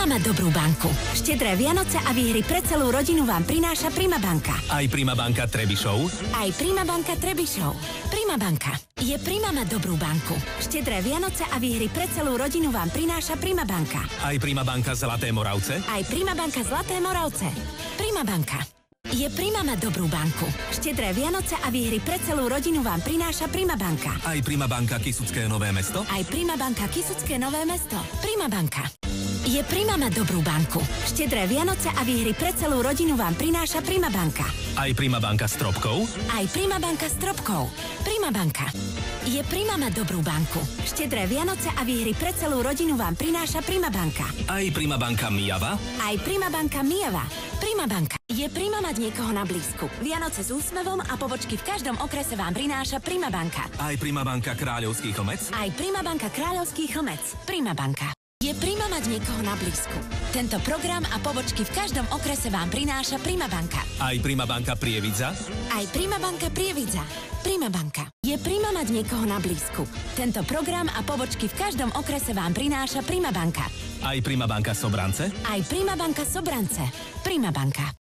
Prima má dobrú banku. Štedré Vianoce a výhry pre celú rodinu vám prináša Prima banka. Aj Prima banka Trebišov? Aj Prima banka Trebišov. Prima banka. Je Prima má dobrú banku. Štedré Vianoce a výhry pre celú rodinu vám prináša Prima banka. Aj Prima banka Zlaté Moravce? Aj Prima banka Zlaté Moravce. Prima banka. Je Prima má dobrú banku. Štedré Vianoce a výhry pre celú rodinu vám prináša Prima banka. Aj Prima banka Kysucké Nové Mesto? Aj Prima banka Kysucké Nové Mesto. Prima banka. Je Prima má dobrú banku. Štedré Vianoce a výhry pre celú rodinu vám prináša Prima banka. Aj Prima banka Stropkov? Aj Prima banka Stropkov. Prima banka. Je Prima má dobrú banku. Štedré Vianoce a výhry pre celú rodinu vám prináša Prima banka. Aj Prima banka Mijava? Aj Prima banka Mijava. Prima banka. Je Prima mať niekoho na blízku. Vianoce s úsmevom a pobočky v každom okrese vám prináša Prima banka. Aj Prima banka Kráľovský Chlmec? Aj Prima banka Kráľovský Chlmec. Prima banka. Je Prima mať niekoho na blízku. Tento program a pobočky v každom okrese vám prináša Prima banka. Aj Prima banka Prievidza? Aj Prima banka Prievidza. Prima banka. Je Prima mať niekoho na blízku. Tento program a pobočky v každom okrese vám prináša Prima banka. Aj Prima banka Sobrance? Aj Prima banka Sobrance. Prima banka.